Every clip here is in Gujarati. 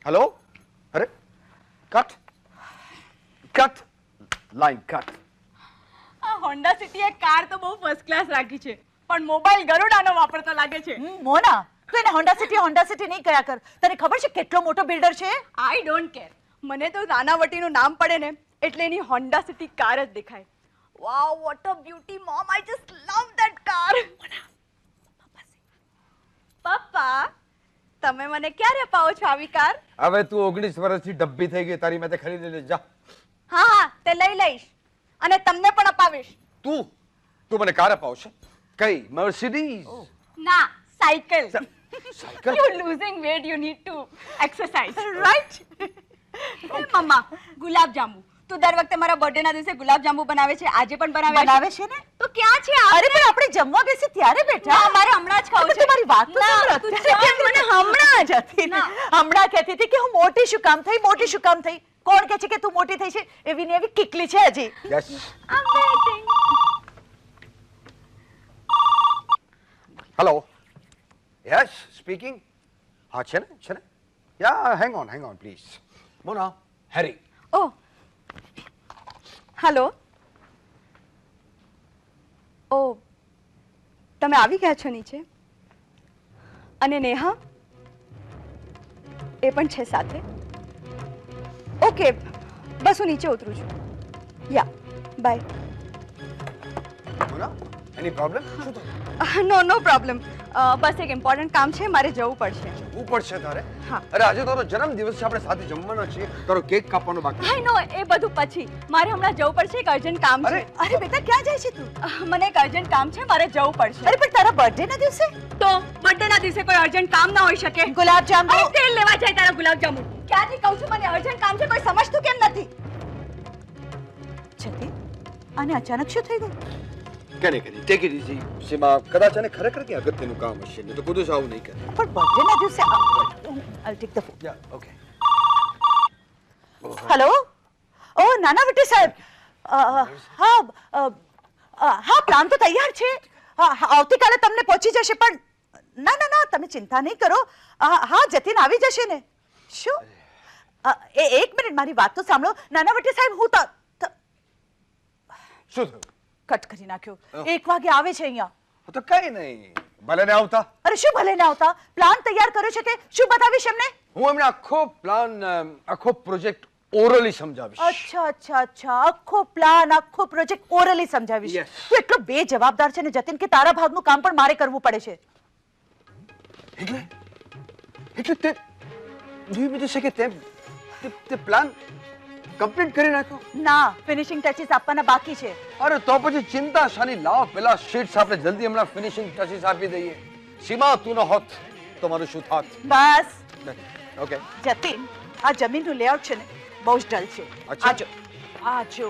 हेलो अरे कट कट लाइन कट આ હોન્ડા સિટી એ કાર તો બહુ ફર્સ્ટ ક્લાસ રાખી છે પણ મોબાઈલ ગરુડાનો વાપરતો લાગે છે. મોના તું એને હોન્ડા સિટી નહીં કયા કર. તને ખબર છે કેટલો મોટો બિલ્ડર છે? I don't care. મને તો નાનાવટીનું નામ પડે ને એટલે એની હોન્ડા સિટી કાર જ દેખાય. Wow what a beauty mom, I just love that car. પપ્પા તમે મને ક્યારે અપાવો છો આવી કાર? હવે તું 19 વર્ષથી ડબ્બી થઈ ગઈ, તારી માટે ખરીદી લે જા. હા હા તે લઈ લઈશ અને તમને પણ અપાવીશ. તું મને કાર અપાવશે? કઈ મર્સિડીઝ? ના cycle. Cycle? You losing weight, you need to exercise, right? મમ્મા ગુલાબ જાંબુ તું દર વખતે મારા બર્થડે ના દિવસે ગુલાબ જાંબુ બનાવે છે, આજે પણ બનાવે છે ને? તો ક્યાં છે? અરે પણ આપણે જમવા બેસી ત્યારે બેઠા. ના મારે હમણાં જ ખાવું છે. તમારી વાત તો સાંભળો. તું ચાલ, મને હમણાં જ જતી ને હમણાં કહેતી હતી કે હું મોટી શું કામ થઈ. કોણ કહે છે કે તું મોટી થઈ છે? એવી ને એવી કિકલી છે હજી. Yes. I'm waiting. Hello yes speaking. હા છે ને yeah hang on please. Mona Harry. ઓ હેલો. ઓ તમે આવી ગયા છો નીચે? અને નેહા એ પણ છે સાથે? ઓકે બસ હું નીચે ઉતરું છું. યા બાય. Mona any problem? શું થયું? નો પ્રોબ્લેમ. બસ એક ઇમ્પોર્ટન્ટ કામ છે, મારે જવું પડશે. જવું પડશે તારે? હા. અરે આજે તારો જન્મદિવસ છે, આપણે સાથે જમવાના છીએ. તારો કેક કાપવાનો બાકી છે. આઈ નો એ બધું પછી. મારે હમણાં જવું પડશે, એક અર્જન્ટ કામ છે. અરે બેટા ક્યાં જાય છે તું? મને એક અર્જન્ટ કામ છે, મારે જવું પડશે. અરે પણ તારા બર્થડે ના દિવસે? તો બર્થડે ના દિવસે કોઈ અર્જન્ટ કામ ના હોઈ શકે? ગુલાબ જાંબુ. અરે તેલ લેવા જાય તારા ગુલાબ જાંબુ. ક્યાંથી કહું છું મને અર્જન્ટ કામ છે, કોઈ સમજતું કેમ નથી? છતી આને અચાનક શું થઈ ગયું? કેને ટેક ઇટ ઇઝી. સીમા કદાચ એને ખરેખર કે અગત્યનું કામ હશે, નહીં તો કુદુસ આવું નહીં કરે. પણ બર્થડે ના દિવસે I'll take the phone. Yeah okay. Hello. ઓ નાનાવટી સાહેબ. હા પ્લાન તો તૈયાર છે. આવતીકાલે તમને પહોંચી જશે. પણ ના તમે ચિંતા નહીં કરો. હા જતીન આવી જશે ને. શું? એક મિનિટ મારી વાત તો સાંભળો નાનાવટી સાહેબ. હું શું થયું? કટ કરી નાખ્યો. 1 વાગે આવે છે અહીંયા. તો કઈ નહીં, ભલે ને આવતા. અરે શું ભલે ના આવતા? પ્લાન તૈયાર કર્યો છે તે શું બતાવીશ એમને? હું એમને આખો પ્લાન આખો પ્રોજેક્ટ ઓરલી સમજાવીશ. અચ્છા આખો પ્લાન આખો પ્રોજેક્ટ ઓરલી સમજાવીશ. Yes. તું એટલો બેજવાબદાર છે ને જતીન કે તારા ભાગનું કામ પણ મારે કરવું પડે છે. એટલે તે do you mean to say કે તે પ્લાન કમ્પ્લીટ કરી નાખ્યો? ના ફિનિશિંગ ટચીસ આપવાના બાકી છે. અરે તો પછી ચિંતા શાની? લાવ પેલા શીટ્સ આપણે જલ્દી હમણાં ફિનિશિંગ ટચીસ આપી દઈએ. સીમા તું ન હોત તો મારું શું થાત? બસ ઓકે. જતીન આ જમીનનું લેઆઉટ છે ને બહુ જ ડલ છે. આ જો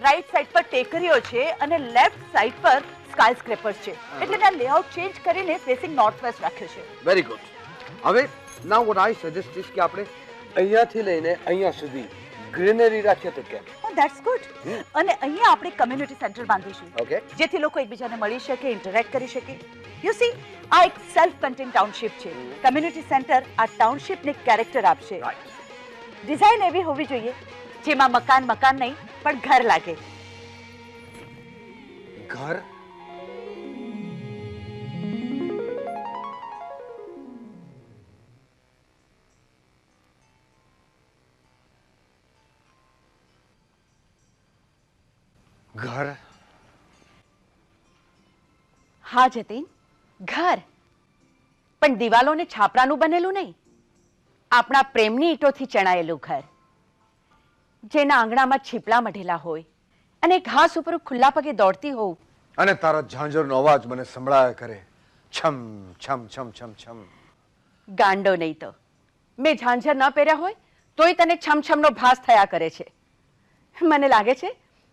રાઈટ સાઈડ પર ટેકરીઓ છે અને લેફ્ટ સાઈડ પર સ્કાય સ્ક્રેપર્સ છે. એટલે મેં લેઆઉટ ચેન્જ કરીને ફેસિંગ નોર્થ વેસ્ટ રાખ્યો છે. Very good. હવે now what I suggest is કે આપણે અહીંયાથી લઈને અહીંયા સુધી ગ્રીનરી રાખીએ તો કેમ? That's good. અને અહીંયા આપણે કમ્યુનિટી સેન્ટર બાંધીશું. ઓકે. જેથી લોકો એકબીજાને મળી શકે, ઇન્ટરેક્ટ કરી શકે. યુ સી આ એક સેલ્ફ કન્ટેન ટાઉનશીપ છે. કમ્યુનિટી સેન્ટર આ ટાઉનશીપને કેરેક્ટર આપશે. ડિઝાઇન એવી હોવી જોઈએ જેમાં મકાન નહીં પણ ઘર લાગે. ઘર? ઘર? હા જતીન, ઘર. પણ દિવાલો ને છાપરાનું બનેલું નહીં, આપણા પ્રેમની ઈંટોથી ચણાયેલું ઘર, જેના આંગણામાં છીપલા મઢેલા હોય અને ઘાસ ઉપર ખુલ્લા પગે દોડતી હોઉં અને તારા ઝાંઝરનો અવાજ મને સંભળાયા કરે. છમ છમ છમ છમ છમ. ગાંડો નહીં તો મેં ઝાંઝર ન પહેર્યા હોય તોય તને છમછમનો ભાસ થયા કરે છે. મને લાગે છે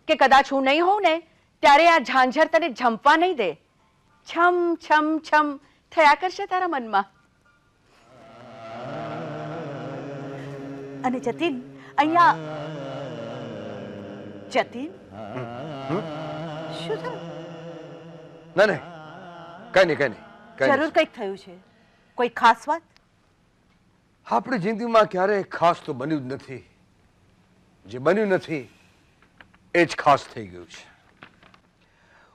કે કદાચ હું નહીં હોઉં ને ત્યારે આ ઝાંઝર તને ઝંપવા નહીં દે. છમ છમ છમ થયા કરશે તારા મનમાં. અને જતીન અહીંયા જતીન શું થયું? ના કઈ નહીં જરૂર કંઈક થયું છે. કોઈ ખાસ વાત? આપણી જિંદગીમાં ક્યારેય ખાસ તો બન્યું જ નથી. જે બન્યું નથી એ જ ખાસ થઈ ગયું છે.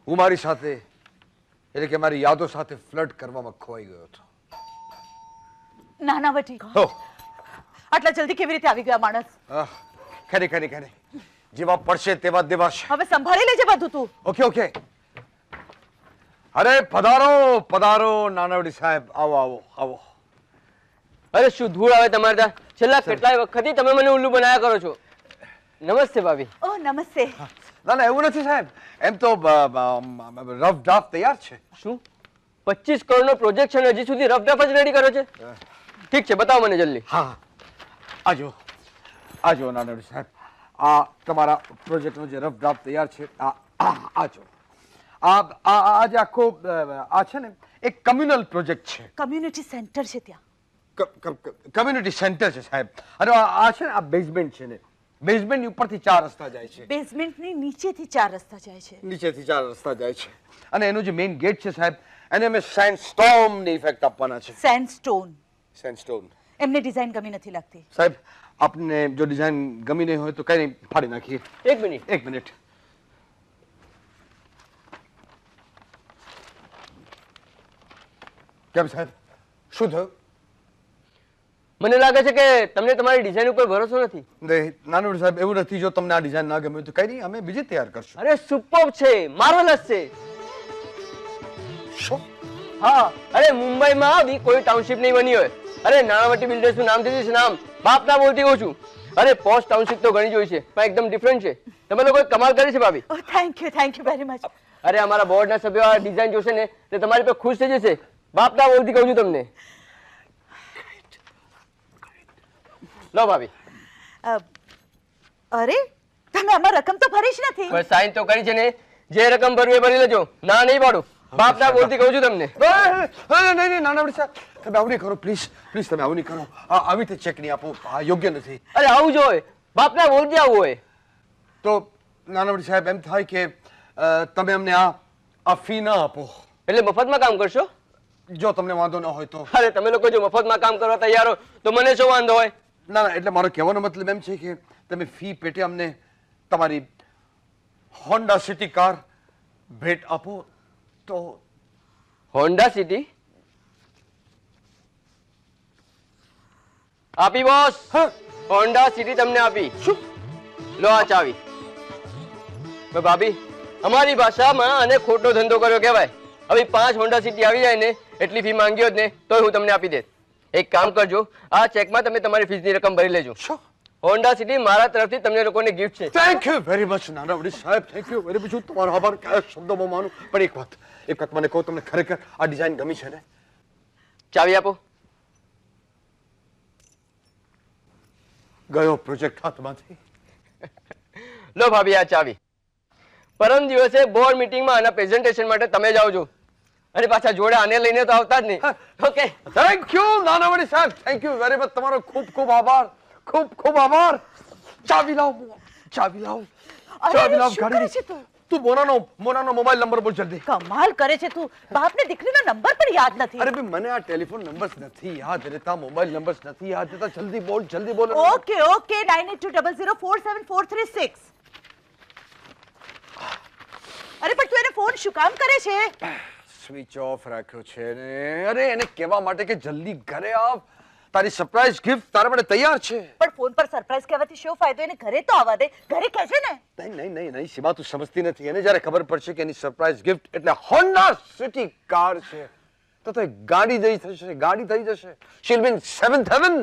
હું મારી સાથે એટલે કે મારી યાદો સાથે ફ્લર્ટ કરવામાં ખોવાઈ ગયો હતો. નાના વટી હો આટલા જલ્દી કેવી રીતે આવી ગયા માણસ? ખરી ખરી ખરી જેવા પડશે તેવા દેવાશે. હવે સંભાળી લેજે બધું તું. Okay okay. અરે પધારો પધારો નાનાવડી સાહેબ, આવો આવો આવો. અરે શું ધૂળ આવે તમારે ત્યાં. છેલ્લા કેટલાય વખતથી તમે મને ઉલ્લુ બનાયા કરો છો. નમસ્તે ભાભી. ઓ નમસ્તે. ના ના એવું નથી સાહેબ, એમ તો રફ ડ્રાફ્ટ તૈયાર છે. શું 25 કરોડનો પ્રોજેક્ટ છે ને હજી સુધી રફ ડ્રાફ્ટ જ રેડી કર્યો છે? ઠીક છે, બતાવો મને જલ્દી. હા આજો આજો નાનાવડી સાહેબ, આ તમારા પ્રોજેક્ટનો જે રફ ડ્રાફ્ટ તૈયાર છે. આજો આજે આખો આ છે ને એક કમ્યુનલ પ્રોજેક્ટ છે. કમ્યુનિટી સેન્ટર છે ત્યાં. કમ્યુનિટી સેન્ટર છે સાહેબ. અને આ છે ને આ બેઝમેન્ટ છે ને, બેઝમેન્ટ ઉપરથી 4 રસ્તા જાય છે. બેઝમેન્ટની નીચેથી 4 રસ્તા જાય છે. નીચેથી 4 રસ્તા જાય છે. અને એનું જે મેઇન ગેટ છે સાહેબ, એને અમે સેન્ડસ્ટોન ની ઇફેક્ટ આપવાના છે. સેન્ડસ્ટોન. સેન્ડસ્ટોન. એમને ડિઝાઇન ગમી નથી લાગતી. સાહેબ આપને જો ડિઝાઇન ગમી નહીં હોય તો કઈ નહીં, ફાડી નાખીએ. એક મિનિટ. કેમ સાહેબ, શું થયું? મને લાગે છે કે તમને તમારી ડિઝાઇન ઉપર ભરોસો નથી. નહીં નાનવડી સાહેબ, એવું નથી. જો તમને આ ડિઝાઇન ના ગમે તો કઈ નહીં, અમે બીજી તૈયાર કરશું. અરે સુપર્બ છે, માર્વેલસ છે. શું? હા, અરે મુંબઈમાં આવી કોઈ ટાઉનશીપ નહીં બની હોય. અરે નાણાવટી બિલ્ડર્સનું નામ દીધું છે, નામ બાપના બોલતી કહું છું. અરે પોસ્ટ ટાઉનશીપ તો ઘણી જોઈ છે, પણ એકદમ ડિફરન્ટ છે. તમે લોકોએ કમાલ કરી છે ભાભી. ઓ થેન્ક યુ વેરી મચ. અરે અમારા બોર્ડના સભ્યો આ ડિઝાઇન જોશે ને તે તમારી પર ખુશ થઈ જશે. બાપના બોલતી કહું છું તમને. લો ભાભી. અરે તમે આમાં રકમ તો ભરી જ નથી. બસ સાઈન તો કરી છે ને, જે રકમ ભરવી એ ભરી લેજો. ના નહીં પાડું. બાપના બોલતી કહું છું તમને. નહીં નાનવડી સાહેબ, તમે આવું નહીં કરો પ્લીઝ પ્લીઝ, તમે આવું નહીં કરો. આવી રીતે ચેક નહીં આપો, આ યોગ્ય નથી. અરે આવું જ હોય, બાપના બોલતી આવું હોય. તો નાનવડી સાહેબ એમ થાય કે તમે અમને આ ફી ના આપો. એટલે મફતમાં કામ કરશો? જો તમને વાંધો ન હોય તો. અરે તમે લોકો જો મફતમાં કામ કરવા તૈયાર હો તો મને શું વાંધો હોય? ના ના, એટલે મારો કહેવાનો મતલબ એમ છે કે તમે ફી પેટે અમને તમારી હોન્ડા સિટી કાર ભેટ આપો તો. હોન્ડા સિટી આપી બોસ. હોન્ડા સિટી તમને આપી. શું? લો આ ચાવી. ભાભી અમારી ભાષામાં આને ખોટો ધંધો કર્યો કહેવાય. હવે 5 હોન્ડા સિટી આવી જાય ને એટલી ફી માંગી હોત ને તો હું તમને આપી દેત. એક કામ કરજો, આ ચેકમાં તમે તમારી ફીસની રકમ ભરી લેજો. શું? હોન્ડા સિટી મારા તરફથી તમને લોકોને ગિફ્ટ છે. થેન્ક યુ વેરી મચ નાનાવડી સાહેબ, થેન્ક યુ વેરી મચ. હું તમારો આભાર કયા શબ્દોમાં માનું. પણ એક વાત મને કહો, તમને ખરેખર આ ડિઝાઇન ગમી છે ને? ચાવી આપો. ગયો પ્રોજેક્ટ હાથમાંથી. લો ભાભી આ ચાવી. પરમ દિવસે બોર્ડ મીટિંગમાં આના પ્રેઝન્ટેશન માટે તમે જાઓ છો. અને પાછા જોડે આને લઈને તો આવતા જ નહીં. ઓકે થેન્ક યુ નાનાવડી સાહેબ, થેન્ક યુ વેરી મચ. તમારો ખૂબ ખૂબ આભાર, ખૂબ ખૂબ આભાર. ચાવી લાવ, ચાવી લાવ, ચાવી લાવ. શું કરે છે તું? તું મોનાનો મોબાઈલ નંબર બોલ જલ્દી. કમાલ કરે છે તું. બાપને દીકરીનો નંબર પણ યાદ નથી. અરે ભાઈ મને આ ટેલિફોન નંબર્સ નથી યાદ રહેતા, મોબાઈલ નંબર્સ નથી યાદ રહેતા. જલ્દી બોલ, જલ્દી બોલ. ઓકે 9820047436. અરે પણ તું એને ફોન શું કામ કરે છે? સ્વિચ ઓફ રાખ્યો છે ને. અરે એને કહેવા માટે કે જલ્દી ઘરે આવ, તારી સરપ્રાઈઝ ગિફ્ટ તારા માટે તૈયાર છે. પણ ફોન પર સરપ્રાઈઝ કહેવાથી શું ફાયદો? એને ઘરે તો આવવા દે. ઘરે કહેશે ને. નહીં સીમા, તું સમજતી નથી. એને જ્યારે ખબર પડશે કે એની સરપ્રાઈઝ ગિફ્ટ એટલે હોન્ડા સિટી કાર છે તો એ ગાડી થઈ જશે. શીલ બીન 7th heaven.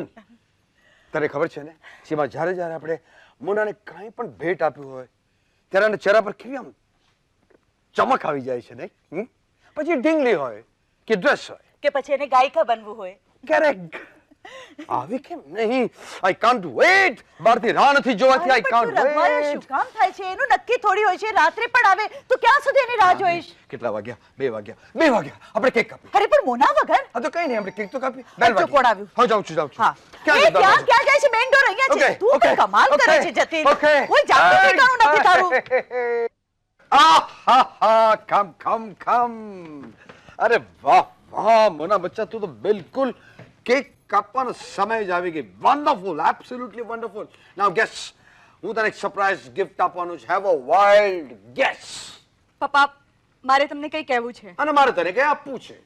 તારે ખબર છે ને સીમા, જ્યારે આપણે મોનાને કાંઈ પણ ભેટ આપ્યું હોય ત્યારે એના ચહેરા પર કેવી આમ ચમક આવી જાય છે નહીં? પછી ઢીંગલી હોય કે ડ્રેસ હોય કે પછી એને ગાયિકા બનવું હોય. ક્યારેક આવી કેમ નહીં? I can't wait. બહારથી રાહ નથી જોવાથી આઈ કાન્ટ રમવાનું શું વેઇટ. કામ થાય છે? એનું નક્કી થોડી હોય છે. રાત્રે પણ આવે તો ક્યાં સુધી એની રાહ જોઈશ? કેટલા વાગ્યા? 2 વાગ્યા. આપણે કેક કાપી. અરે પણ મોના વગર. હા તો કઈ નહીં, આપણે કેક તો કાપી. જો કોણ આવ્યું? હા જાઉં છું. હા ક્યાં ક્યાં જાય છે? મેઇન ડોર અહીંયા છે. Okay, તું okay, પણ કમાલ કરે છે જતીન. okay. કોઈ જાતનું ઠેકાણું નથી તારું. કમ. અરે વાહ મોના બચ્ચા, તું તો બિલકુલ કેક કાપવાનો સમય જ આવી ગઈ. Wonderful, absolutely wonderful. Now guess, હું તને એક સરપ્રાઈઝ ગિફ્ટ આપવાનું છે. Have a wild guess. પપ્પા મારે તમને કંઈ કહેવું છે. અને મારે તને કંઈ આપવું છે.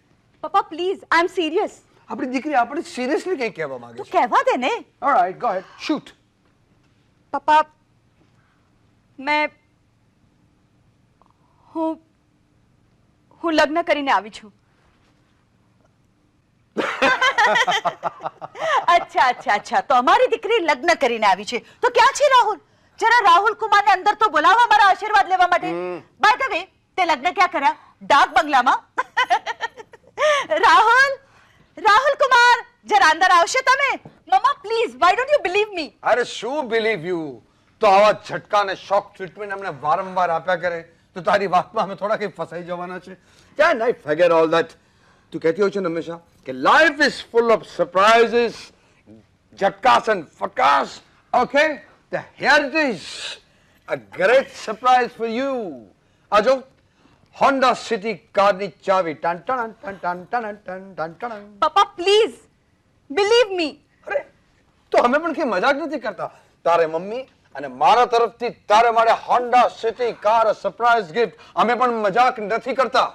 પપ્પા પ્લીઝ, આઈ એમ સિરિયસ. આપણી દીકરી આપણે સિરિયસલી કંઈ કહેવા માંગે તું છે. કહેવા દે ને. ઓલરાઈટ, ગો હેડ, શૂટ. પપ્પા મેં હું લગ્ન કરીને આવી છું. અચ્છા અચ્છા અચ્છા, તો અમારી દીકરી લગ્ન કરીને આવી છે. તો ક્યાં છે રાહુલ? જરા રાહુલ કુમારને અંદર તો બોલાવો મારા આશીર્વાદ લેવા માટે. બાય ધ વે, તે લગ્ન ક્યાં કર્યા? ડાક બંગલામાં. રાહુલ, રાહુલ કુમાર, જરા અંદર આવશો તમે? મમ્મા please, why don't you believe me? અરે શું બિલીવ યુ? તો આવા ઝટકા અને શોક ટ્રીટમેન્ટ અમને વારંવાર આપ્યા કરે તો તારી વાતમાં અમે થોડા કંઈ ફસાઈ જવાના છે. Can I forget all that? તું કહેતી હોય છે ને હંમેશા કે life is full of surprises, ઝટકાસ એન્ડ ફટકાસ. Okay, the here it is, a great surprise for you. આ જો હોન્ડા સિટી કારની ચાવી. ટન ટન ટન ટન ટન ટન ટન ટન. પપ્પા પ્લીઝ બિલીવ મી. અરે તો અમે પણ કઈ મજાક નથી કરતા. તારે મમ્મી અને મારા તરફથી તારે માટે Honda city car surprise gift. અમે પણ મજાક નથી કરતા.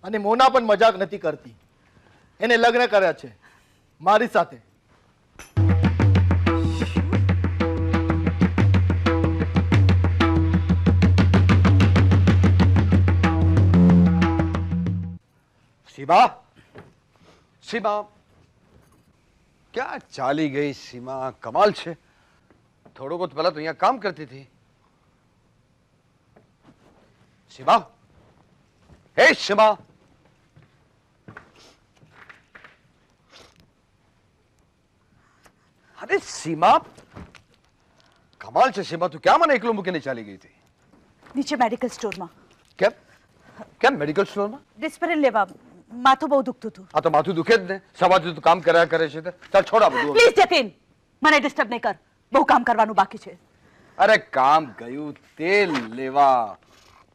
અને મોના પણ મજાક નથી કરતી. એને લગ્ન કર્યા છે મારી સાથે. સીમા, સીમા ક્યાં ચાલી ગઈ? સીમા કમાલ છે. થોડો વખત પહેલા તો અહીંયા કામ કરતી હતી. સીમા, હે સીમા. અરે સીમા, કમાલ છે સીમા, તું ક્યાં મને એકલું મૂકીને ચાલી ગઈ હતી? નીચે મેડિકલ સ્ટોરમાં કેમ કેમ મેડિકલ સ્ટોરમાં? ડિસ્પરિન લેવા. માથું બહુ દુખતું હતું. આ તો માથું દુખે જ ને. સવારથી તું કામ કર્યા કરે છે. ચાલ છોડા બધું. પ્લીઝ જતીન, મને ડિસ્ટર્બ નહીં કર. બહુ કામ કરવાનું બાકી છે. અરે કામ ગયું તેલ લેવા.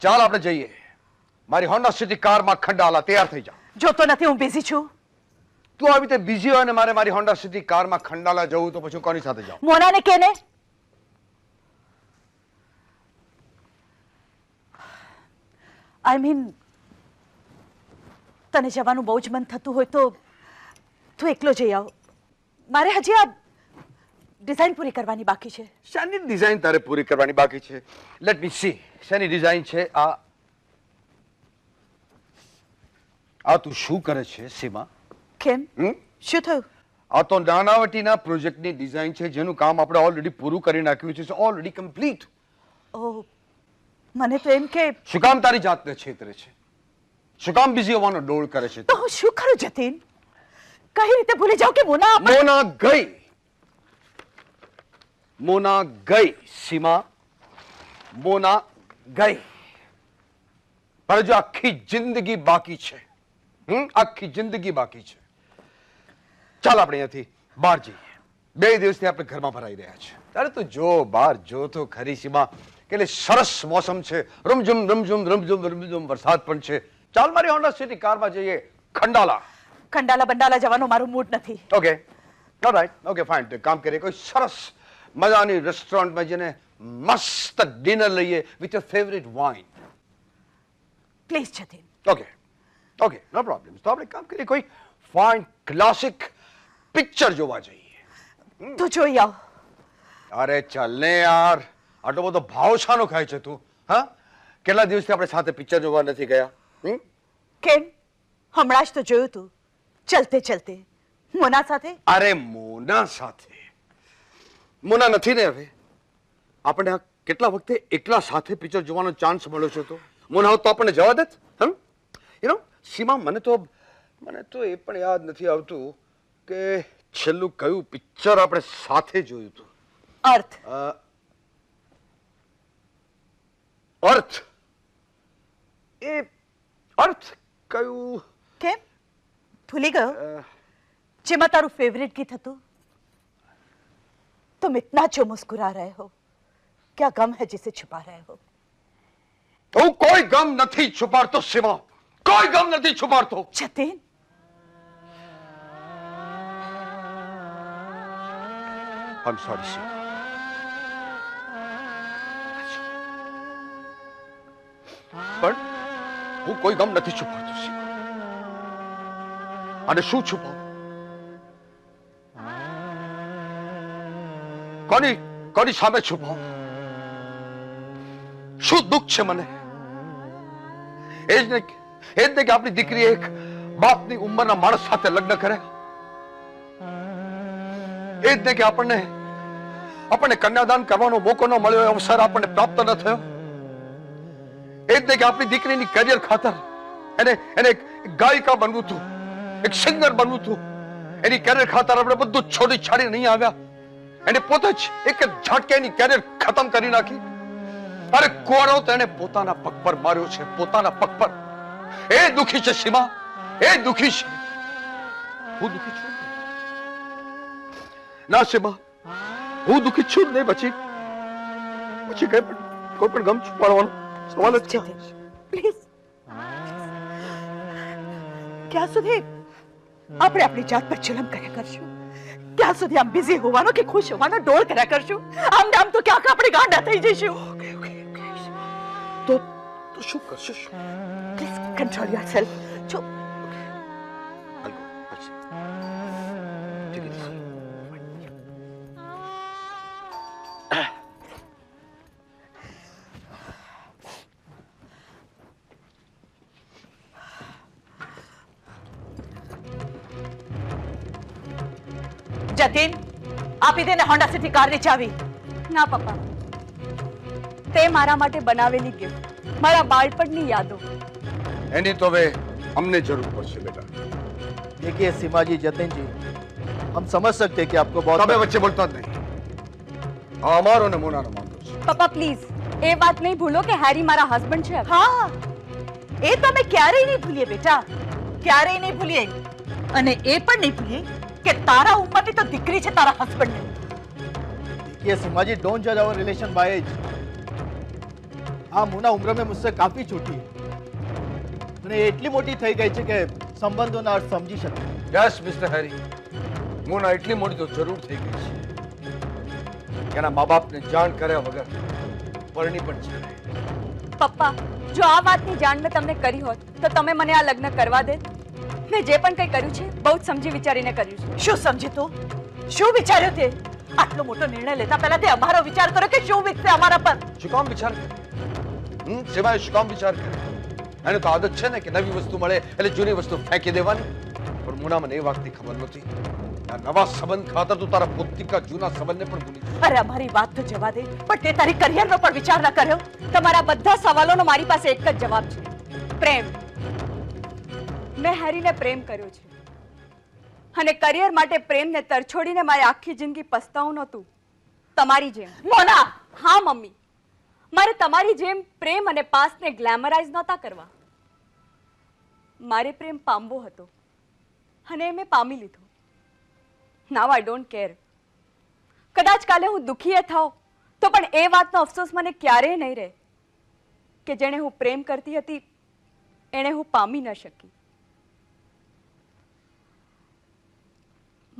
ચાલ આપણે જઈએ. મારી હોન્ડા સિટી કારમાં ખંડાલા. તૈયાર થઈ જા. જોતો નથી હું બિઝી છું. તું આવી રીતે બીજી હોય ને મારે મારી હોન્ડા સિટી કારમાં ખંડાલા જવું તો પછી હું કોની સાથે જાઉં? મોનાને કે ને. આઈ મીન, તને જવાનું બહુ જ મન થતું હોય તો તું એકલો જઈ આવ. મારે હજી આ ડિઝાઇન પૂરી કરવાની બાકી છે. શાની ડિઝાઇન તારે પૂરી કરવાની બાકી છે? Let me see. શાની ડિઝાઇન છે આ? આ તું શું કરે છે સીમા? કેમ, શું થયું? આ તો નાનાવટીના પ્રોજેક્ટની ડિઝાઇન છે જેનું કામ આપણે ઓલરેડી પૂરું કરી નાખ્યું છે. Already complete. ઓહ, મને તો એમ કે શું કામ તારી જાતને છેતરે છે? શું કામ બીજી હોવાનો ડોળ કરે છે? તો હું શું કરું જતીન? કઈ રીતે ભૂલી જાઉં કે મોના મોના ગઈ. મોના ગઈ સીમા, મોના ગઈ. પણ જો આખી જિંદગી બાકી છે. આખી જિંદગી બાકી છે. ચાલ આપણે અહીંયાથી બહાર જઈએ. 2 દિવસથી આપણે ઘરમાં ભરાઈ રહ્યા છે. અરે તું જો બહાર જો તો ખરી સીમા, કેટલી સરસ મોસમ છે. રમઝમ રમઝમ રમઝમ રમઝમ વરસાદ પણ છે. ચાલ મારી હોન્ડા સિટી કારમાં જઈએ ખંડાલા. ખંડાલા બંડાલા જવાનો મારો મૂડ નથી. Okay, alright, okay fine. તો કામ કરીએ, કોઈ સરસ મજાની રેસ્ટોરન્ટમાં જઈને મસ્ત ડિનર લઈએ with your favourite wine. Please Jatin. Okay, okay, no problem. તો આપણે કામ કરીએ, કોઈ ફાઇન ક્લાસિક પિક્ચર જોવા જઈએ. તું જોઈ આવ. અરે ચાલ ને યાર, આટલો બધો ભાવ શાનો ખાય છે તું? હા, કેટલા દિવસથી આપણે સાથે પિક્ચર જોવા નથી ગયા? કેમ, હમણાં જ તો જોયું તું ચલતે ચલતે મોના સાથે. અરે મોના સાથે? મોના નથી ને હવે. આપણે આ કેટલા વખતે એકલા સાથે પિક્ચર જોવાનો ચાન્સ મળ્યો છે. તો મોના હોત તો આપણને જવા દેત. યુ નો સીમા, મને તો એ પણ યાદ નથી આવતું કે છેલ્લું કયું પિક્ચર આપણે સાથે જોયું હતું. અર્થ. અર્થ? એ અર્થ કયું? કેમ ભૂલી ગયો? જેમાં તારું ફેવરેટ ગીત હતું, तुम इतना जो मुस्कुरा रहे हो, क्या गम है जिसे छुपा रहे हो? હું કોઈ ગમ નથી છુપાડતો સીમા, કોઈ ગમ નથી છુપાડતો. Jatin, I'm sorry, Shima. પણ હું કોઈ ગમ નથી છુપાવતો, શિવા. અને શું છુપાવું? કોની સામે છુપાવું? શું દુઃખ છે મને? એ જ ને કે આપણી દીકરી એક બાપની ઉંમરના માણસ સાથે લગ્ન કરે. એ જ ને કે આપણને કન્યાદાન કરવાનો મોકો ન મળ્યો, અવસર આપણને પ્રાપ્ત ન થયો. એ જ ને કે આપણી દીકરીની કરિયર ખાતર એને એક ગાયિકા બનવું હતું, એક સિંગર બનવું હતું. એની કરિયર ખાતર આપણે બધું છોડી છાડી નહીં આવ્યા. એને પોતે જ એક ઝાટકે એની કરિયર ખતમ કરી નાખી. અરે કોરો તો એને પોતાના પગ પર માર્યો છે, પોતાના પગ પર. એ દુખી છે સીમા, એ દુખી છે. હું દુખી છું ના સીમા, હું દુખી છું નહીં. પછી કોઈ પણ ગમ છુપાડવાનો સવાલ જ છે. પ્લીઝ, ક્યાં સુધી આપણે આપણી જાત પર જુલમ કર્યા કરશું? ક્યાં સુધી આમ બિઝી હોવાનો કે ખુશ હોવાનો ડોળ કર્યા કરશું? આમ તો ક્યાંક આપણે ગાંડા થઈ જઈશું. તો શું કરશે? Please control yourself. જો જતીન, આપી દે ને હોન્ડા સિટી કારની ચાવી. ના પપ્પા, તે મારા માટે બનાવેલી ગિફ્ટ, મારા બાળપણની યાદો. એની તો હવે અમને જરૂર પડશે બેટા. देखिए सीमा जी, जतिन जी, हम समझ सकते हैं कि आपको बहुत તમે વચ્ચે બોલતા જ નહીં. આ અમારો ને મોનાનો મામલો છે. પપ્પા પ્લીઝ, એ વાત નહીં ભૂલો કે હેરી મારા હસબન્ડ છે. હા, એ તો અમે ક્યારેય નહીં ભૂલીએ બેટા, ક્યારેય નહીં ભૂલીએ. અને એ પણ નહીં ભૂલીએ કે તારા ઉંમરની તો દીકરી છે તારા હસબન્ડ. देखिए सीमा जी, डोंट जज आवर रिलेशन बाय एज. हाँ, मोना उम्र में मुझसे काफी छोटी है અને એટલી મોટી થઈ ગઈ છે કે સંબંધોના અર્થ સમજી શકે. યસ મિસ્ટર હેરી, મોના એટલી મોટી તો જરૂર થઈ ગઈ છે. એના મા બાપને જાણ કર્યા વગર પરણી પણ છે. પપ્પા, જો આ વાતની જાણ મેં તમને કરી હોત તો તમે મને આ લગ્ન કરવા દે. મેં જે પણ કંઈ કર્યું છે બહુ જ સમજી વિચારીને કર્યું છે. શું સમજી તું? શું વિચાર્યું તે? આટલો મોટો નિર્ણય લેતા પહેલા તે અમારો વિચાર કરો કે શું વીતશે અમારા પર. શું કામ વિચાર કરે? સિવાય શું કામ વિચાર કરે? એને તો આદત છે ને કે નવી વસ્તુ મળે એટલે જૂની વસ્તુ ફેંકી દેવાની. પણ મોના મને એ વાતની ખબર નહોતી. આ નવા સંબંધ ખાતર તું તારા પોતિકા જૂના સંબંધને પણ ભૂલી ગઈ. અરે અમારી વાત તો જવા દે, પણ તે તારી કરિયરનો પણ વિચાર ન કર્યો. તમારા બધા સવાલોનો મારી પાસે એક જ જવાબ છે: પ્રેમ. મેં હેરીને પ્રેમ કર્યો છે અને કરિયર માટે પ્રેમને તરછોડીને મારી આખી જિંદગી પસ્તાવું નહોતું. તમારી જેમ. મોના, હા મમ્મી, મારે તમારી જેમ પ્રેમ અને પાસ્ટને ગ્લેમરાઇઝ નહોતા કરવા. મારે પ્રેમ પામવો હતો અને એ મેં પામી લીધો. નાવ આઈ ડોન્ટ કેર. કદાચ કાલે હું દુખીએ થાવ તો પણ એ વાતનો અફસોસ મને ક્યારેય નહીં રહે કે જેણે હું પ્રેમ કરતી હતી એણે હું પામી ન શકી.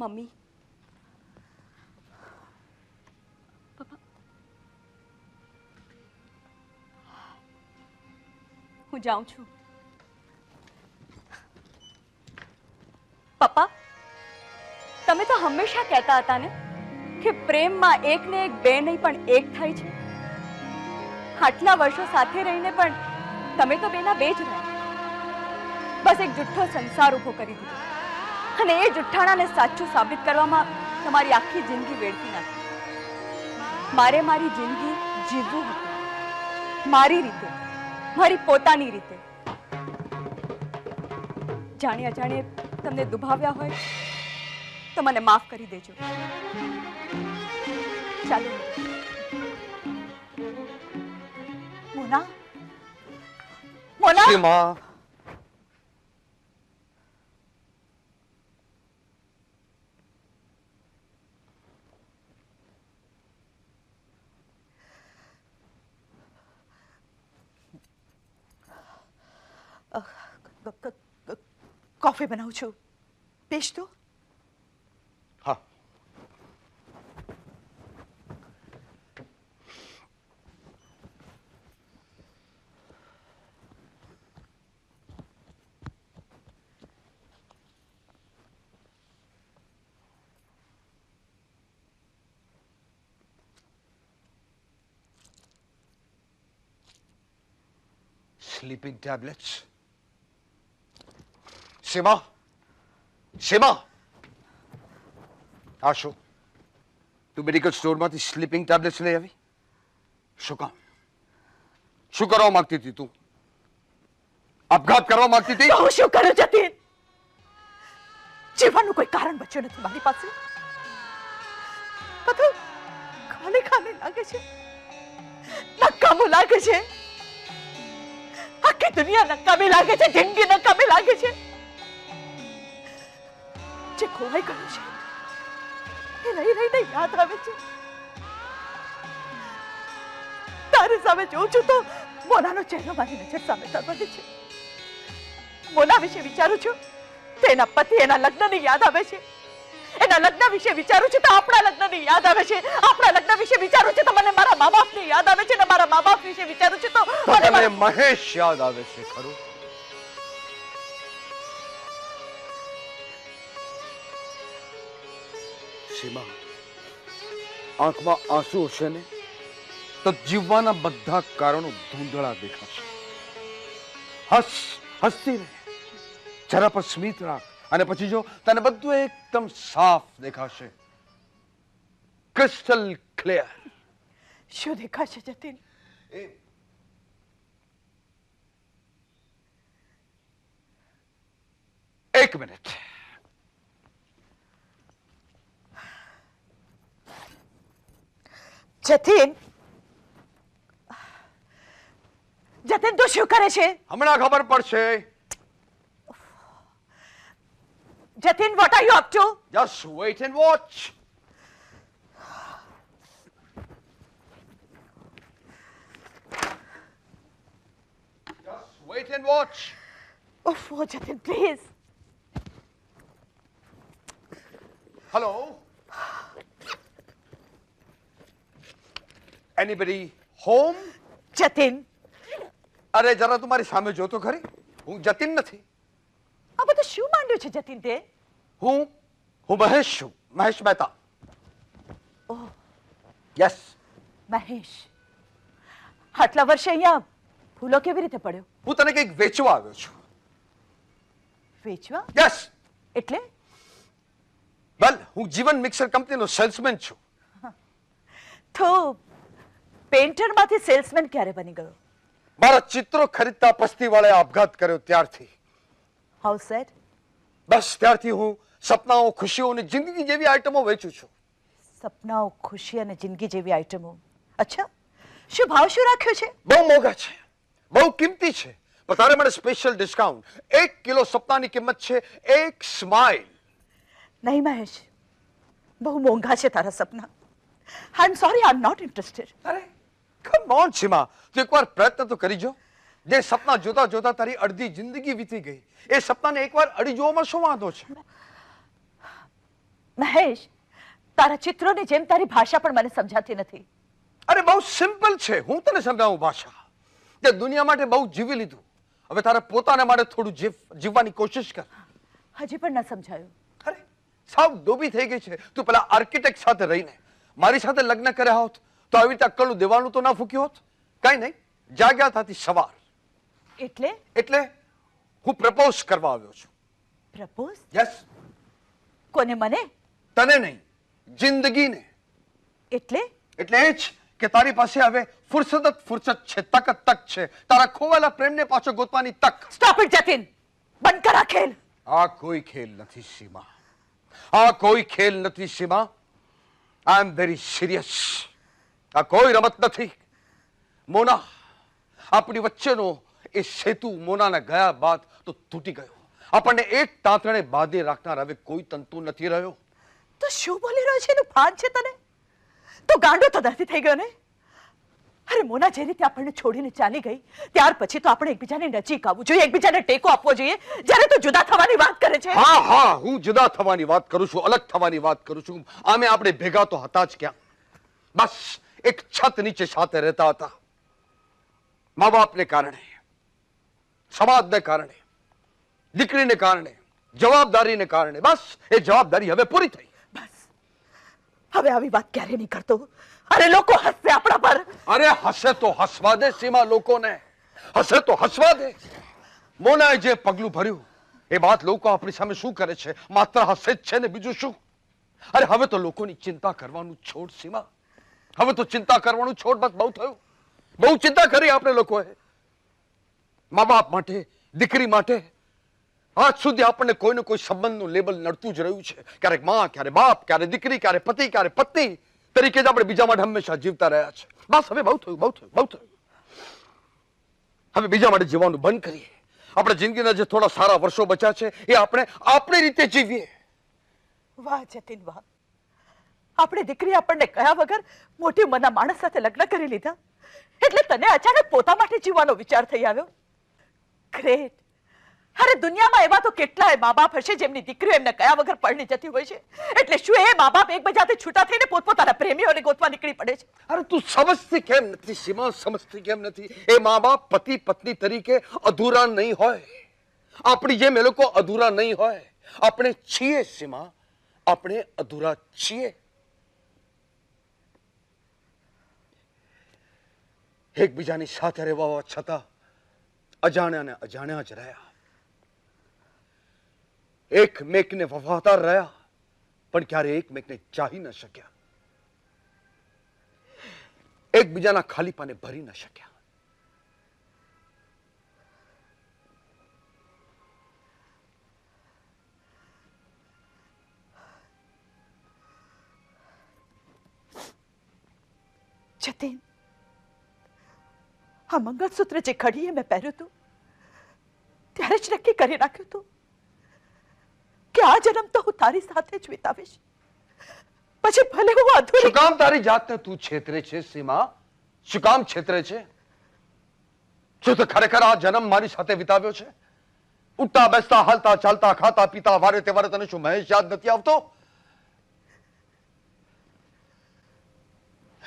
મમ્મી, હું જાઉં છું. પપ્પા, તમે તો હંમેશા કહેતા હતા ને કે પ્રેમમાં એક ને એક બે નહીં પણ એક થાય છે. આટલા વર્ષો સાથે રહીને પણ તમે તો બેના બે જ રહ્યા. બસ એક જુઠ્ઠો સંસાર ઊભો કરી દીધો અને એ જુઠ્ઠાણાને સાચું સાબિત કરવામાં તમારી આખી જિંદગી વેડફી નાખી. મારે મારી જિંદગી જીવવું હતું, મારી રીતે, મારી પોતાની રીતે. જાણે અજાણે તમને દુભાવ્યા હોય તો મને માફ કરી દેજો. ચાલો. મોના, મોના, સીમા, કોફી બનાવું છું, પીશ તો. હા, sleeping tablets. સીમા, સીમા, આ શું? તું મેડિકલ સ્ટોરમાંથી સ્લીપિંગ ટેબ્લેટ્સ લઈ આવી? શું કામ? શું કરવા માંગતી હતી તું? આપઘાત કરવા માંગતી હતી? હું શું કરું જતીન? જીવવાનું કોઈ કારણ બચ્યું નથી મારી પાસે. બધું ખાલી ખાલી લાગે છે, નકામું લાગે છે. આખી દુનિયા નકામી લાગે છે, જિંદગી નકામી લાગે છે. જે ખોવાઈ ગયું છે એ રહી રહીને યાદ આવે છે. તારી સામે જોઉં છું તો મોનાનો ચહેરો મારી નજર સામે તરવડે છે. મોના વિશે વિચારું છું તો એના પતિ, એના લગ્નની યાદ આવે છે. એના લગ્ન વિશે વિચારું છું તો આપણા લગ્નની યાદ આવે છે. આપણા લગ્ન વિશે વિચારું છું તો મને મારા મા બાપની યાદ આવે છે. ને મારા મા બાપ વિશે વિચારું છું તો મને મહેશ યાદ આવે છે ખરું? સીમા, આંખમાં આંસુ હશે ને તો જીવવાના બધા કારણો ધૂંધળા દેખાશે. હસતી રહે, જરા પર સ્મિત રાખ, અને પછી જો તને બધું એકદમ સાફ દેખાશે, ક્રિસ્ટલ ક્લિયર. શું દેખાશે જતીન? એક મિનિટ. જતીન, જતીન તું શું કરે છે? હમણાં ખબર પડશે. Jatin, what are you up to? Just wait and watch. Just wait and watch. Oh, Jatinder, please. Hello? Anybody home? Jatin, અરે જરા તમારી સામે જોતો ખરી. હું જતીન નથી. આ બધું શું માંડ્યું છે જતીન તે? હું મહેશ છું, મહેશ મહેતા. ઓહ, યસ. મહેશ, આટલા વર્ષે અહીંયા ફૂલો કેવી રીતે પડ્યો? હું તને કંઈક વેચવા આવ્યો છું. વેચવા? યસ. એટલે? વેલ, હું જીવન મિક્સર કંપનીનો સેલ્સમેન છું. તો પેન્ટરમાંથી સેલ્સમેન ક્યારે બની ગયો? મારા ચિત્રો ખરીદતા પસ્તીવાળાએ આપઘાત કર્યો ત્યારથી. How sad? બસ ત્યારથી હું સપનાઓ, ખુશીઓ અને જિંદગી જેવી આઈટમો વેચું છું. સપનાઓ, ખુશી અને જિંદગી જેવી આઈટમો. અચ્છા, શું ભાવ શું રાખ્યો છે? બહુ મોંઘા છે, બહુ કિંમતી છે, પણ તારે મને સ્પેશિયલ ડિસ્કાઉન્ટ. 1 કિલો સપનાની કિંમત છે એક સ્માઇલ. નહીં મહેશ, બહુ મોંઘા છે તારા સપના. I am sorry, I am not interested. અરે કમ ઓન સીમા, તું એકવાર પ્રયત્ન તો કરી જો. જે સપના જોતા જોતા તારી અડધી જિંદગી વીતી ગઈ, એ સપનાને એકવાર અડી જોવામાં શું વાંધો છે? મહેશ, તારા ચિત્રોની જેમ તારી ભાષા પણ મને સમજાતી નથી. અરે બહુ સિમ્પલ છે, હું તને સમજાવું ભાષા. તે દુનિયા માટે બહુ જીવી લીધું, હવે તારે પોતાના માટે થોડું જીવવાની કોશિશ કર. હજી પણ ન સમજાયું. અરે સાવ ડોબી થઈ ગઈ છે તું. પેલા આર્કિટેક્ટ સાથે રહીને મારી સાથે લગ્ન કર્યા હોત તો આવી રીતે અક્કલનું દેવાનું તો ના ફૂક્યું હોત. કઈ નહીં, જાગ્યા થતી સવાર. એટલે હું પ્રપોઝ કરવા આવ્યો છું. પ્રપોઝ? યસ. કોને? મને? તને નહીં, જિંદગીને. એટલે એ જ કે તારી પાસે હવે ફુરસત છે, તક છે તારા ખોવાયેલા પ્રેમને પાછો ગોતવાની તક. સ્ટોપ ઇટ જતીન, બંધ કર આ ખેલ. આ કોઈ ખેલ નથી સીમા, આ કોઈ ખેલ નથી સીમા. આઈ એમ વેરી સિરિયસ. આ કોઈ રમત નથી. મોના, આપણી વચ્ચેનો એ સેતુ મોનાના ગયા બાદ તો તૂટી ગયો. આપણને એક તાંતણે બાંધી રાખનાર હવે કોઈ તંતુ નથી રહ્યો. તો શું બોલી રહ્યો છે? એનું ભાન છે તને? તો ગાંડો તો નથી થઈ ગયો ને? અરે મોના, જે રીતે આપણને છોડીને ચાલી ગઈ ત્યાર પછી તો આપણે એકબીજાને નજીક આવવું જોઈએ, એકબીજાને ટેકો આપવો જોઈએ. જ્યારે તું જુદા થવાની વાત કરે છે. હા, હું જુદા થવાની વાત કરું છું, અલગ થવાની વાત કરું છું. આમે આપણે ભેગા તો હતા જ ક્યાં? બસ એક છત નીચે સાથે રહેતા હતા. મા બાપને કારણે, સમાજને કારણે, દીકરીને કારણે, જવાબદારીને કારણે. બસ એ જવાબદારી હવે પૂરી થઈ. બસ હવે આવી વાત ક્યારે નહીં કરતો. અરે લોકો હસશે આપણા પર. અરે હસે તો હસવા દે સીમા લોકોને. હસે તો હસવા દે. મોનાએ જે પગલું ભર્યું એ વાત લોકો આપણી સામે શું કરે છે? માત્ર હસે જ છે ને બીજું શું? અરે હવે તો લોકોની ચિંતા કરવાનું છોડ સીમા. હવે તો ચિંતા કરવાનું છોડ. બસ બહુ થયું. બહુ ચિંતા કરી આપણે લોકોએ. મા બાપ માટે, દીકરી માટે. આજ સુધી આપણને કોઈને કોઈ સંબંધનું લેબલ નડતું જ રહ્યું છે. ક્યારેક માં, ક્યારે બાપ, ક્યારે દીકરી, ક્યારે પતિ, ક્યારે પત્ની તરીકે જ આપણે બીજા માટે હંમેશા જીવતા રહ્યા છે. બસ હવે બહુ થયું, બહુ થયું, બહુ થયું. હવે બીજા માટે જીવવાનું બંધ કરીએ. આપણે જિંદગીના જે થોડા સારા વર્ષો બચ્યા છે એ આપણે આપણી રીતે જીવીએ. વાહ જતીન વાહ, આપણે દીકરી આપણને કયા વગર મોટી ઉંમરના માણસ સાથે લગ્ન કરી લીધા, એટલે તને અચાનક પોતા માટે જીવવાનો વિચાર થઈ આવ્યો. ગ્રેટ. અરે દુનિયામાં એવા તો કેટલાય મા બાપ હશે જેમની દીકરીઓ એમને કયા વગર પરણી જતી હોય છે. એટલે શું એ મા બાપ એકબીજાથી છૂટા થઈને પોતપોતાના પ્રેમીઓને ગોતવા નીકળી પડે છે? અરે તું સમજતી કેમ નથી સીમા? સમજતી કેમ નથી? એ મા બાપ પતિ પત્ની તરીકે અધૂરા નહીં હોય. આપણી જેમ એ લોકો અધૂરા નહીં હોય. આપણે છીએ સીમા, આપણે અધૂરા છીએ. એકબીજાની સાથે રહેવા છતાં અજાણ્યા ને અજાણ્યા જ રહ્યા. એકમેકને વફાદાર રહ્યા પણ ક્યારે એકમેકને ચાહી ન શક્યા. એકબીજાના ખાલીપાને ભરી ન શક્યા. જતીન, આ મંગળસૂત્ર જે ઘડીએ મેં પહેર્યું હતું ત્યારે જ નક્કી કરી નાખ્યું હતું કે આ જન્મ તો હું તારી સાથે જ વિતાવીશ, પછી ભલે હું અધૂરી. શું કામ તારી જાતને તું છેતરે છે સીમા? શું કામ છેતરે છે? શું તે ખરેખર આ જન્મ મારી સાથે વિતાવ્યો છે? ઉઠતા બેસતા હાલતા ચાલતા ખાતા પીતા વારે તહેવારે તને શું મહેશ યાદ નથી આવતો?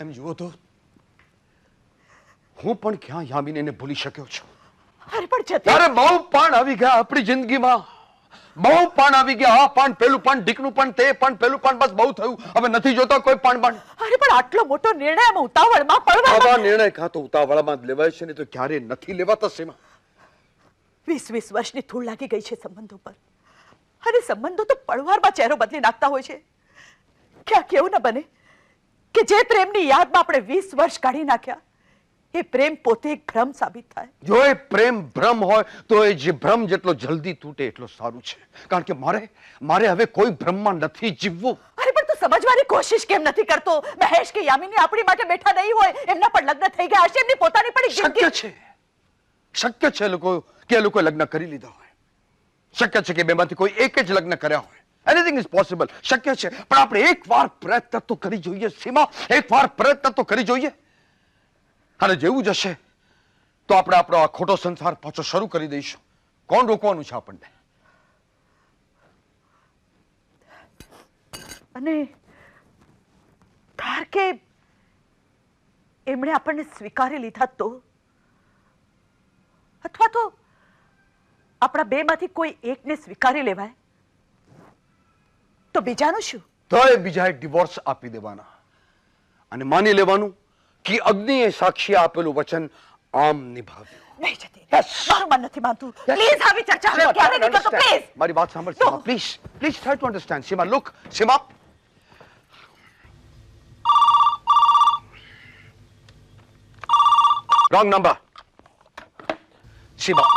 એમ જુઓ તો હું પણ ક્યાં યામિનીને ભૂલી શક્યો છું. અરે પણ જતીન, ત્યારે બહુ પાન આવી ગયા આપણી જિંદગીમાં. બહુ પાન આવી ગયા. આ પાન, પેલું પાન, ઢીકનું પાન, તે પાન, પેલું પાન, બસ બહુ થયું. હવે નથી જોતા કોઈ પાન બાન. અરે પણ આટલો મોટો નિર્ણય આમ ઉતાવળમાં પડવા. આવા નિર્ણય કાં તો ઉતાવળામાં જ લેવાય છે ને તો ક્યારે નથી લેવાતા સીમા. 20 વર્ષની ધૂળ લાગી ગઈ છે સંબંધો પર. અને સંબંધો તો પળવારમાં ચહેરો બદલી નાખતા હોય છે. ક્યાંક એવું ન બને કે જે પ્રેમની યાદમાં આપણે 20 વર્ષ કાઢી નાખ્યા એ પ્રેમ પોતે એક ભ્રમ સાબિત થાય. જો એ પ્રેમ ભ્રમ હોય તો એ જે ભ્રમ જેટલો જલ્દી તૂટે એટલો સારું છે. કારણ કે મારે હવે કોઈ ભ્રમમાં નથી જીવવું. અરે પણ તું સમજવાની કોશિશ કેમ નથી કરતો? મહેશ કે યામિની આપણી માટે બેઠા નહીં હોય, એમના પણ લગ્ન થઈ ગયા હશે, એમની પોતાની પણ એક શક્ય જિંદગી. છે, શક્ય છે કે એ લોકોએ લગ્ન કરી લીધા હોય. શક્ય છે કે બેમાંથી કોઈ એક જ લગ્ન કર્યા હોય. Anything is possible. શક્ય છે. પણ આપણે એકવાર પ્રયત્ન તો કરી જોઈએ સીમા. એકવાર પ્રયત્ન તો કરી જોઈએ. અને જેવું જશે તો આપણે આપણો આ ખોટો સંસાર પાછો શરૂ કરી દઈશું. કોણ રોકવાનું છે આપણને? અને ધાર કે એમણે આપણને સ્વીકારી લીધા તો, અથવા તો આપણા બેમાંથી કોઈ એકને સ્વીકારી લેવાય તો બીજાનું શું? તો એ બીજાએ ડિવોર્સ આપી દેવાના અને માની લેવાનું કે અગ્નિએ સાક્ષી આપેલું વચન આમ નિભાવ્યું. નહીં જતી, મારું મન નથી માનતું. પ્લીઝ આવી ચર્ચા હવે ક્યારે નહીં કરતો, પ્લીઝ. મારી વાત સાંભળ Seema, please try to understand Seema. Look Seema, wrong number. Seema,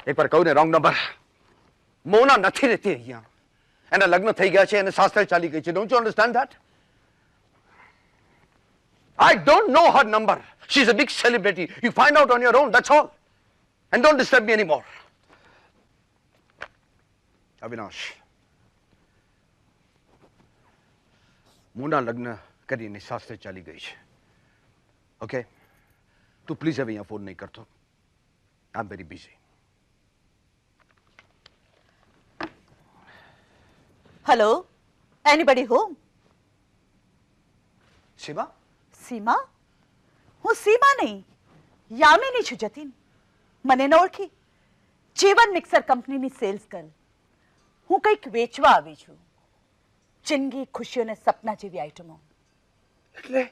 એકવાર કહું ને, રોંગ નંબર. મોના નથી રહેતી અહીંયા. એના લગ્ન થઈ ગયા છે, એને સાસરે ચાલી ગઈ છે. Don't you understand that? I don't know her number. She's a big celebrity. You find out on your own, that's all. And don't disturb me anymore. Avinash, Mona લગ્ન કરીને સાસરે ચાલી ગઈ છે. ઓકે, તું પ્લીઝ હવે અહીંયા ફોન નહીં કરતો. I am very busy. Hello, anybody home? Seema? Seema? હું સીમા નહીં, યામિની છું જતીન. મને ન ઓળખી? જીવન મિક્સર કંપનીની સેલ્સ ગર્લ. હું કંઈક વેચવા આવી છું. જિંદગી, ખુશીઓ અને સપના જેવી આઈટમો. એટલે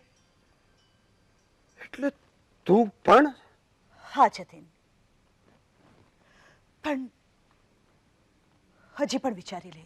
એટલે તું પણ હા જતીન, પણ હજી પણ વિચારી લે.